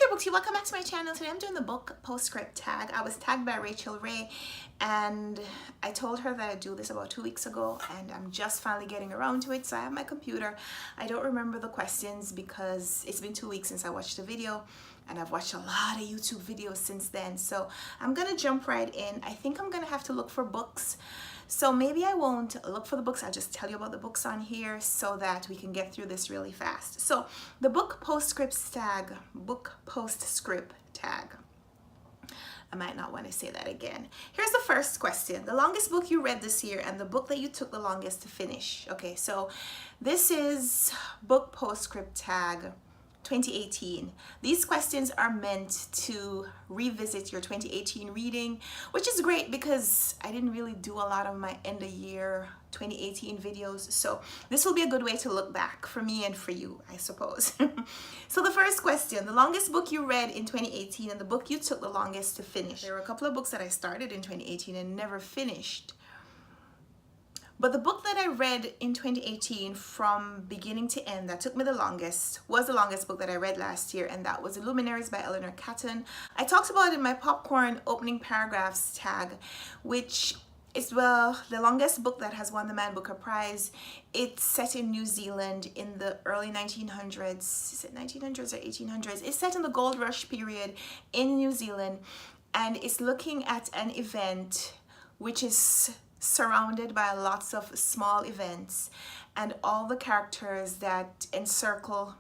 there, Booksy. Welcome back to my channel. Today I'm doing the book Postscript tag. I was tagged by Rachel Ray and I told her that I'd do this about 2 weeks ago and I'm just finally getting around to it. So I have my computer. I don't remember the questions because it's been 2 weeks since I watched the video and I've watched a lot of YouTube videos since then. So I'm gonna jump right in. I think I'm gonna have to look for books. So maybe I won't look for the books, I'll just tell you about the books on here so that we can get through this really fast. So the book Postscript tag, I might not want to say that again. Here's the first question. The longest book you read this year and the book that you took the longest to finish. Okay, so this is book Postscript tag 2018. These questions are meant to revisit your 2018 reading, which is great because I didn't really do a lot of my end of year 2018 videos. So this will be a good way to look back for me and for you, I suppose. So the first question, the longest book you read in 2018 and the book you took the longest to finish. There were a couple of books that I started in 2018 and never finished. But the book that I read in 2018 from beginning to end that took me the longest was the longest book that I read last year, and that was The Luminaries by Eleanor Catton. I talked about it in my popcorn opening paragraphs tag, which is, well, the longest book that has won the Man Booker Prize. It's set in New Zealand in the early 1900s. Is it 1900s or 1800s? It's set in the gold rush period in New Zealand, and it's looking at an event which is surrounded by lots of small events and all the characters that encircle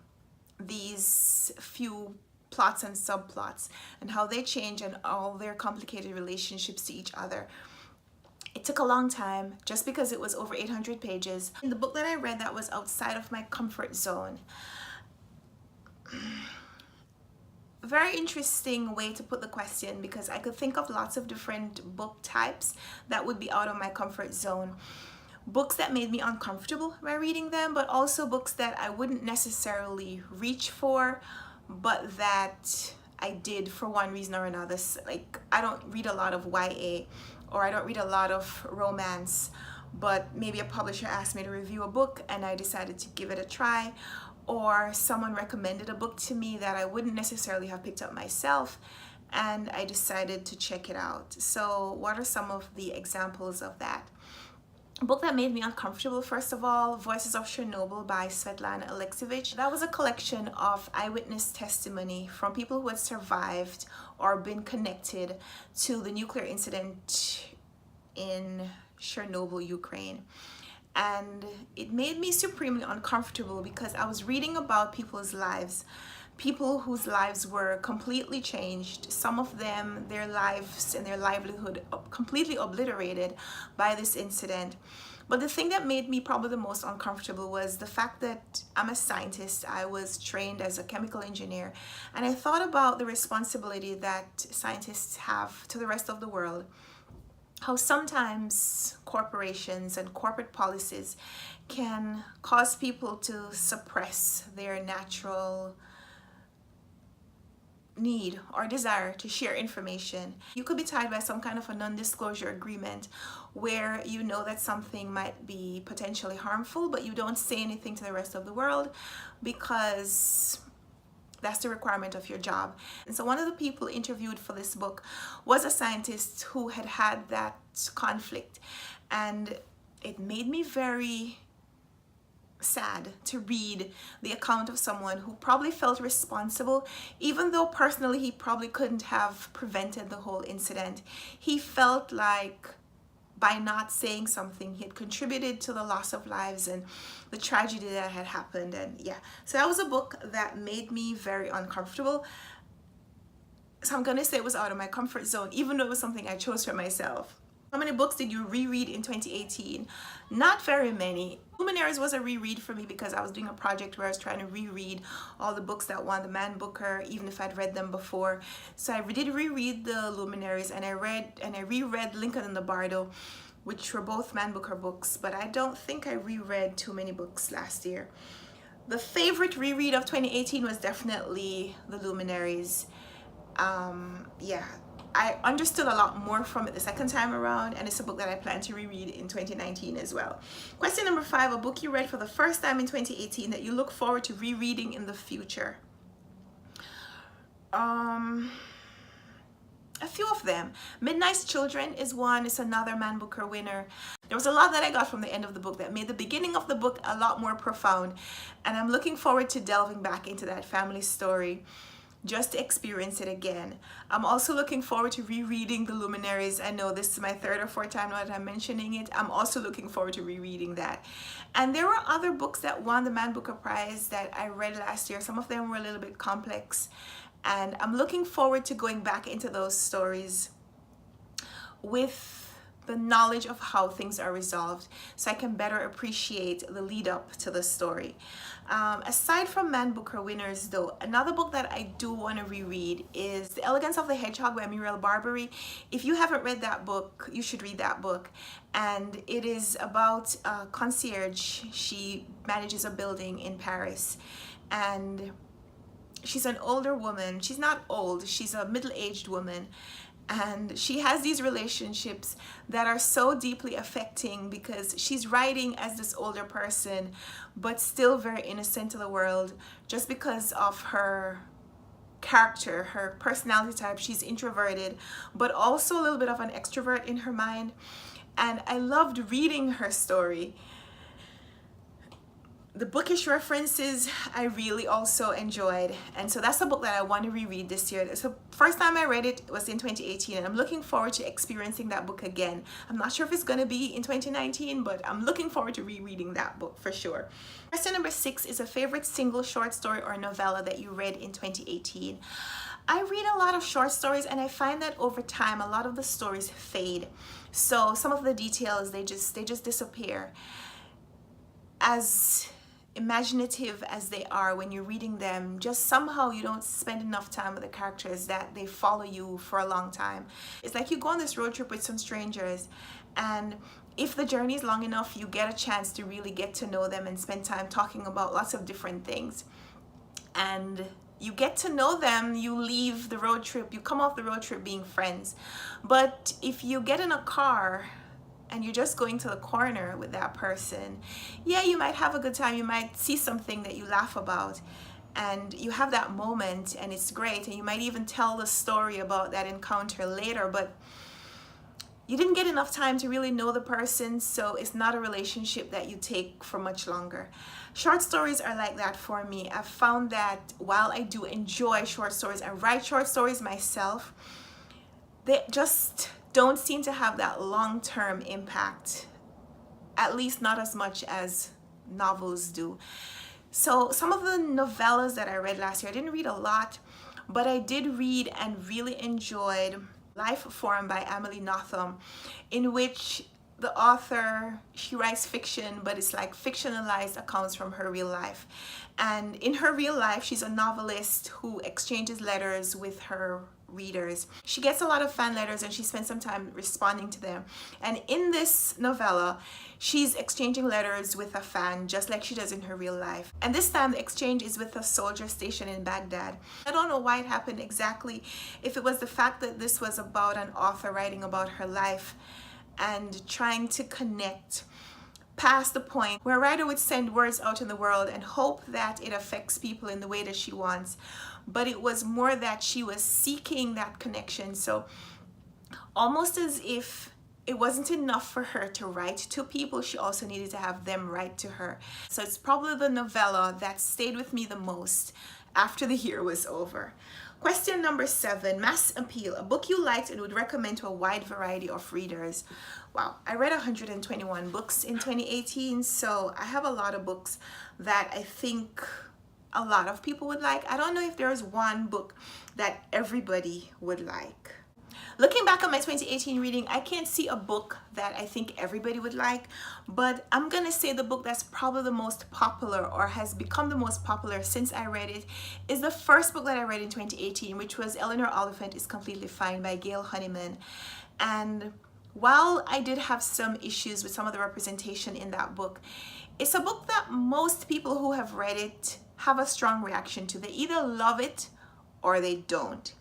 these few plots and subplots and how they change and all their complicated relationships to each other. It took a long time just because it was over 800 pages. In the book that I read that was outside of my comfort zone. Very interesting way to put the question, because I could think of lots of different book types that would be out of my comfort zone. Books that made me uncomfortable by reading them, but also books that I wouldn't necessarily reach for, but that I did for one reason or another. Like, I don't read a lot of YA or I don't read a lot of romance, but maybe a publisher asked me to review a book and I decided to give it a try. Or someone recommended a book to me that I wouldn't necessarily have picked up myself, and I decided to check it out. So what are some of the examples of that? A book that made me uncomfortable, first of all, Voices of Chernobyl by Svetlana Alexievich. That was a collection of eyewitness testimony from people who had survived or been connected to the nuclear incident in Chernobyl, Ukraine. And it made me supremely uncomfortable because I was reading about people's lives, people whose lives were completely changed. Some of them, their lives and their livelihood completely obliterated by this incident. But the thing that made me probably the most uncomfortable was the fact that I'm a scientist. I was trained as a chemical engineer, and I thought about the responsibility that scientists have to the rest of the world. How sometimes corporations and corporate policies can cause people to suppress their natural need or desire to share information. You could be tied by some kind of a non-disclosure agreement where you know that something might be potentially harmful, but you don't say anything to the rest of the world because that's the requirement of your job. And so one of the people interviewed for this book was a scientist who had had that conflict, and it made me very sad to read the account of someone who probably felt responsible, even though personally he probably couldn't have prevented the whole incident. He felt like by not saying something, he had contributed to the loss of lives and the tragedy that had happened. And yeah, so that was a book that made me very uncomfortable. So I'm gonna say it was out of my comfort zone, even though it was something I chose for myself. How many books did you reread in 2018? Not very many. Luminaries was a reread for me because I was doing a project where I was trying to reread all the books that won the Man Booker, even if I'd read them before. So I did reread the Luminaries, and I reread Lincoln and the Bardo, which were both Man Booker books, but I don't think I reread too many books last year. The favorite reread of 2018 was definitely the Luminaries. Yeah, I understood a lot more from it the second time around, and it's a book that I plan to reread in 2019 as well. Question number 5, a book you read for the first time in 2018 that you look forward to rereading in the future. Um, a few of them. Midnight's Children is one. It's another Man Booker winner. There was a lot that I got from the end of the book that made the beginning of the book a lot more profound, and I'm looking forward to delving back into that family story just to experience it again. I'm also looking forward to rereading The Luminaries. I know this is my third or fourth time now that I'm mentioning it. I'm also looking forward to rereading that. And there were other books that won the Man Booker Prize that I read last year. Some of them were a little bit complex, and I'm looking forward to going back into those stories with the knowledge of how things are resolved, so I can better appreciate the lead up to the story. Aside from Man Booker winners though, another book that I do want to reread is The Elegance of the Hedgehog by Muriel Barbary. If you haven't read that book, you should read that book. And it is about a concierge. She manages a building in Paris, and she's an older woman. She's not old, she's a middle-aged woman, and she has these relationships that are so deeply affecting because she's writing as this older person but still very innocent to the world just because of her character, her personality type. She's introverted but also a little bit of an extrovert in her mind, and I loved reading her story. The bookish references I really also enjoyed, and so that's the book that I want to reread this year. So first time I read it was in 2018, and I'm looking forward to experiencing that book again. I'm not sure if it's going to be in 2019, but I'm looking forward to rereading that book for sure. Question number 6 is a favorite single short story or novella that you read in 2018. I read a lot of short stories, and I find that over time a lot of the stories fade. So some of the details, they just disappear. As imaginative as they are when you're reading them, just somehow you don't spend enough time with the characters that they follow you for a long time. It's like you go on this road trip with some strangers, and if the journey is long enough, you get a chance to really get to know them and spend time talking about lots of different things. And you get to know them, you leave the road trip, you come off the road trip being friends. But if you get in a car and you're just going to the corner with that person, yeah, you might have a good time, you might see something that you laugh about, and you have that moment and it's great, and you might even tell the story about that encounter later, but you didn't get enough time to really know the person, so it's not a relationship that you take for much longer. Short stories are like that for me. I've found that while I do enjoy short stories, I write short stories myself, they just don't seem to have that long-term impact, at least not as much as novels do. So some of the novellas that I read last year, I didn't read a lot, but I did read and really enjoyed Life Form by Amelie Nothomb, in which the author, she writes fiction, but it's like fictionalized accounts from her real life. And in her real life, she's a novelist who exchanges letters with her readers. She gets a lot of fan letters and she spends some time responding to them. And in this novella, she's exchanging letters with a fan just like she does in her real life. And this time the exchange is with a soldier stationed in Baghdad. I don't know why it happened exactly, if it was the fact that this was about an author writing about her life and trying to connect past the point where a writer would send words out in the world and hope that it affects people in the way that she wants. But it was more that she was seeking that connection. So almost as if it wasn't enough for her to write to people, she also needed to have them write to her. So it's probably the novella that stayed with me the most after the year was over. Question number 7, Mass Appeal, a book you liked and would recommend to a wide variety of readers. Wow, I read 121 books in 2018, so I have a lot of books that I think a lot of people would like. I don't know if there's one book that everybody would like. Looking back on my 2018 reading, I can't see a book that I think everybody would like, but I'm gonna say the book that's probably the most popular or has become the most popular since I read it is the first book that I read in 2018, which was Eleanor Oliphant is Completely Fine by Gail Honeyman. And while I did have some issues with some of the representation in that book, it's a book that most people who have read it have a strong reaction to. They either love it or they don't.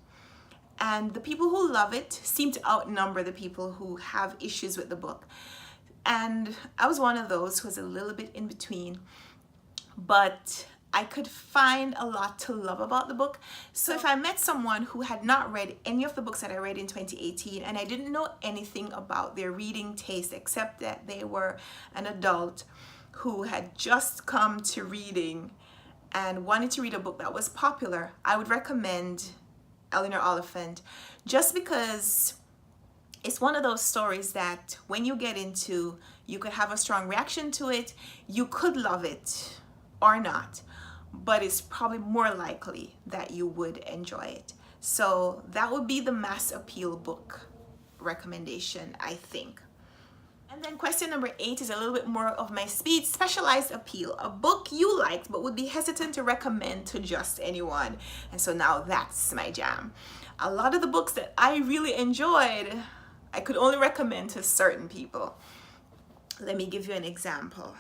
And the people who love it seem to outnumber the people who have issues with the book. And I was one of those who was a little bit in between. But I could find a lot to love about the book. So if I met someone who had not read any of the books that I read in 2018 and I didn't know anything about their reading taste except that they were an adult who had just come to reading and wanted to read a book that was popular, I would recommend Eleanor Oliphant, just because it's one of those stories that when you get into, you could have a strong reaction to it, you could love it or not, but it's probably more likely that you would enjoy it. So that would be the mass appeal book recommendation, I think. And then question number 8 is a little bit more of my speed. Specialized appeal, a book you liked but would be hesitant to recommend to just anyone. And so now that's my jam. A lot of the books that I really enjoyed, I could only recommend to certain people. Let me give you an example.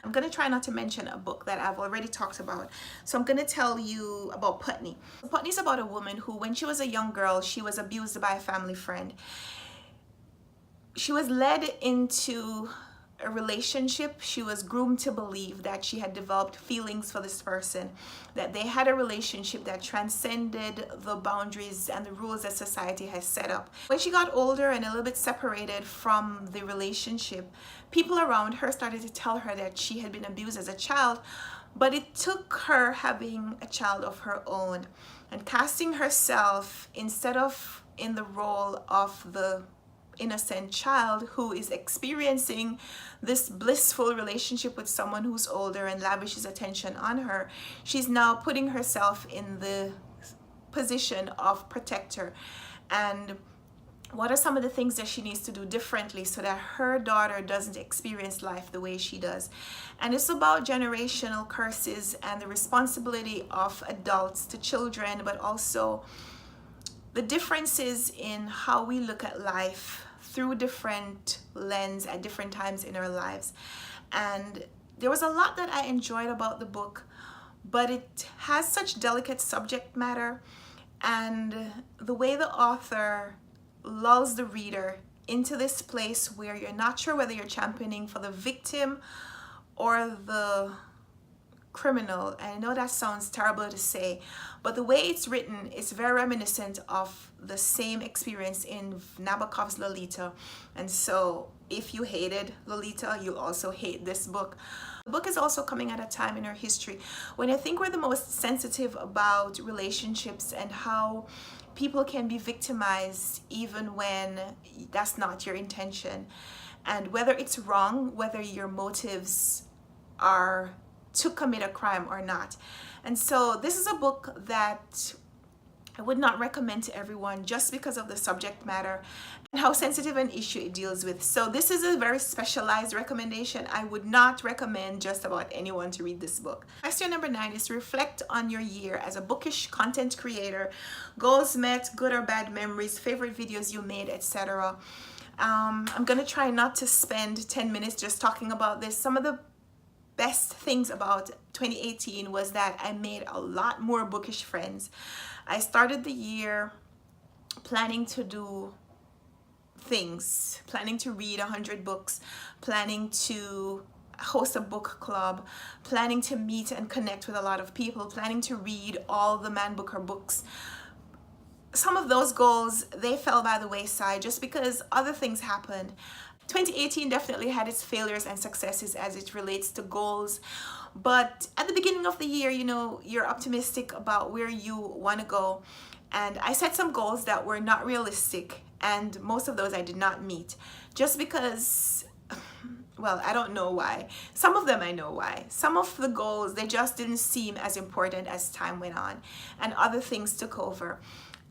I'm going to try not to mention a book that I've already talked about. So I'm going to tell you about Putney. Putney is about a woman who, when she was a young girl, she was abused by a family friend. She was led into a relationship. She was groomed to believe that she had developed feelings for this person, that they had a relationship that transcended the boundaries and the rules that society has set up. When she got older and a little bit separated from the relationship, people around her started to tell her that she had been abused as a child, but it took her having a child of her own and casting herself instead of in the role of the innocent child who is experiencing this blissful relationship with someone who's older and lavishes attention on her. She's now putting herself in the position of protector. And what are some of the things that she needs to do differently so that her daughter doesn't experience life the way she does? And it's about generational curses and the responsibility of adults to children, but also the differences in how we look at life through different lens at different times in our lives. And there was a lot that I enjoyed about the book, but it has such delicate subject matter, and the way the author lulls the reader into this place where you're not sure whether you're championing for the victim or the criminal. And I know that sounds terrible to say, but the way it's written is very reminiscent of the same experience in Nabokov's Lolita. And so if you hated Lolita, you'll also hate this book. The book is also coming at a time in our history when I think we're the most sensitive about relationships and how people can be victimized even when that's not your intention. And whether it's wrong, whether your motives are to commit a crime or not. And so this is a book that I would not recommend to everyone just because of the subject matter and how sensitive an issue it deals with. So this is a very specialized recommendation. I would not recommend just about anyone to read this book. Question number 9 is to reflect on your year as a bookish content creator, goals met, good or bad memories, favorite videos you made, etc. I'm gonna try not to spend 10 minutes just talking about this. Some of the best things about 2018 was that I made a lot more bookish friends. I started the year planning to do things, planning to read 100 books, planning to host a book club, planning to meet and connect with a lot of people, planning to read all the Man Booker books. Some of those goals, they fell by the wayside just because other things happened. 2018 definitely had its failures and successes as it relates to goals, but at the beginning of the year, you know, you're optimistic about where you want to go, and I set some goals that were not realistic, and most of those I did not meet just because, well, I don't know why. Some of them I know why. Some of the goals, they just didn't seem as important as time went on and other things took over.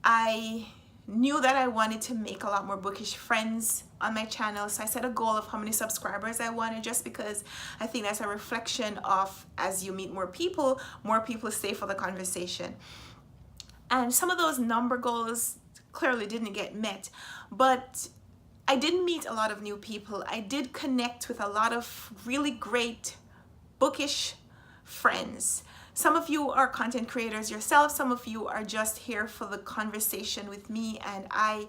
I knew that I wanted to make a lot more bookish friends on my channel, so I set a goal of how many subscribers I wanted, just because I think that's a reflection of, as you meet more people stay for the conversation. And some of those number goals clearly didn't get met, but I did meet a lot of new people. I did connect with a lot of really great bookish friends. Some of you are content creators yourself. Some of you are just here for the conversation with me. And I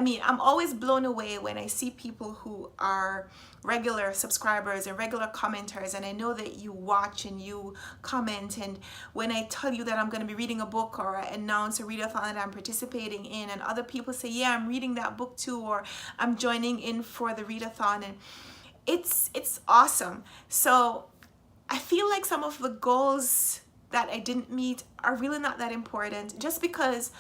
mean, I'm always blown away when I see people who are regular subscribers and regular commenters. And I know that you watch and you comment. And when I tell you that I'm going to be reading a book, or I announce a readathon that I'm participating in, and other people say, yeah, I'm reading that book too, or I'm joining in for the readathon, and it's awesome. So I feel like some of the goals that I didn't meet are really not that important, just because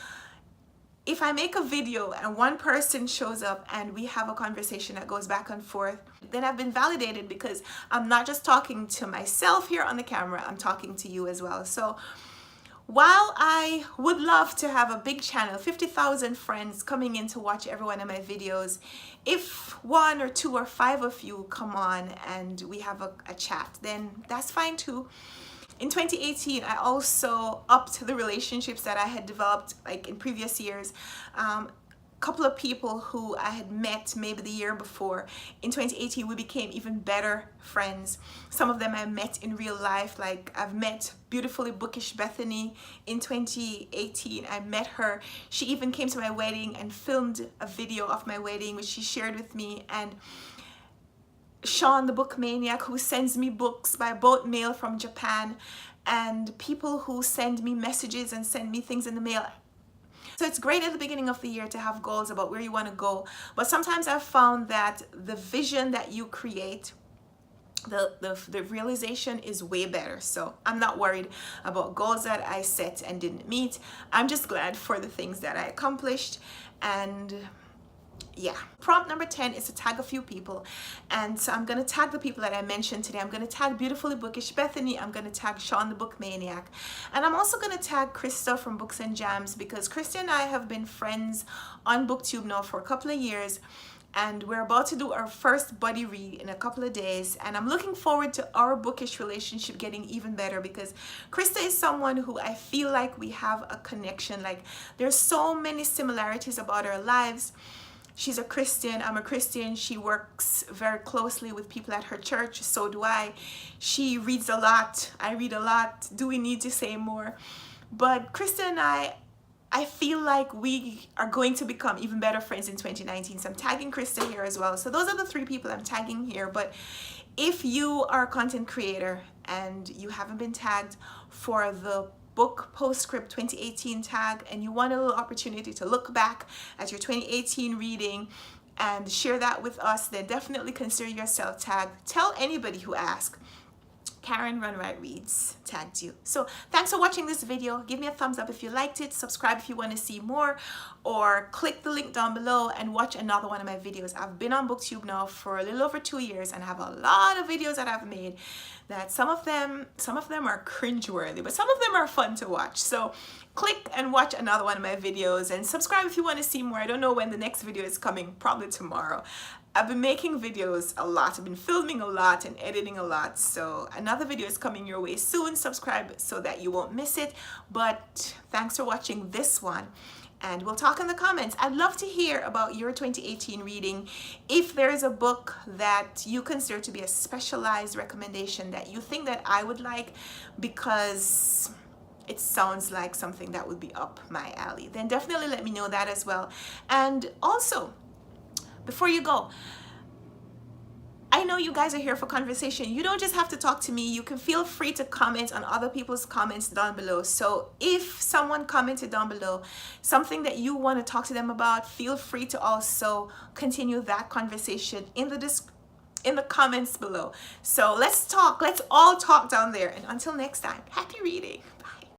if I make a video and one person shows up and we have a conversation that goes back and forth, then I've been validated, because I'm not just talking to myself here on the camera, I'm talking to you as well. So while I would love to have a big channel, 50,000 friends coming in to watch every one of my videos, if 1 or 2 or 5 of you come on and we have a chat, then that's fine too. In 2018, I also upped the relationships that I had developed like in previous years. Couple of people who I had met maybe the year before, in 2018 we became even better friends. Some of them I met in real life, like I've met beautifully bookish Bethany in 2018. I met her. She even came to my wedding and filmed a video of my wedding, which she shared with me. And Sean the book maniac, who sends me books by boat mail from Japan, and people who send me messages and send me things in the mail. So it's great at the beginning of the year to have goals about where you want to go, but sometimes I've found that the vision that you create, the realization is way better. So I'm not worried about goals that I set and didn't meet. I'm just glad for the things that I accomplished. And yeah, prompt number 10 is to tag a few people. And so I'm going to tag the people that I mentioned today. I'm going to tag beautifully bookish Bethany. I'm going to tag Sean the book maniac, and I'm also going to tag Krista from Books and Jams, because Krista and I have been friends on BookTube now for a couple of years, and we're about to do our first buddy read in a couple of days, and I'm looking forward to our bookish relationship getting even better, because Krista is someone who I feel like we have a connection. Like, there's so many similarities about our lives. She's a Christian, I'm a Christian. She works very closely with people at her church, so do I. She reads a lot, I read a lot. Do we need to say more? But Krista and I feel like we are going to become even better friends in 2019. So I'm tagging Krista here as well. So those are the 3 people I'm tagging here. But if you are a content creator and you haven't been tagged for the book Postscript 2018 tag, and you want a little opportunity to look back at your 2018 reading and share that with us, then definitely consider yourself tagged. Tell anybody who asks, Karen Runwright Reads tagged you. So thanks for watching this video. Give me a thumbs up if you liked it, subscribe if you want to see more, or click the link down below and watch another one of my videos. I've been on BookTube now for a little over 2 years and have a lot of videos that I've made that some of them are cringeworthy, but some of them are fun to watch. So click and watch another one of my videos, and subscribe if you want to see more. I don't know when the next video is coming, probably tomorrow. I've been making videos a lot. I've been filming a lot and editing a lot. So another video is coming your way soon. Subscribe so that you won't miss it. But thanks for watching this one, and we'll talk in the comments. I'd love to hear about your 2018 reading. If there is a book that you consider to be a specialized recommendation that you think that I would like because it sounds like something that would be up my alley, then definitely let me know that as well. And also, before you go, I know you guys are here for conversation. You don't just have to talk to me. You can feel free to comment on other people's comments down below. So if someone commented down below something that you want to talk to them about, feel free to also continue that conversation in the comments below. So let's talk. Let's all talk down there. And until next time, happy reading.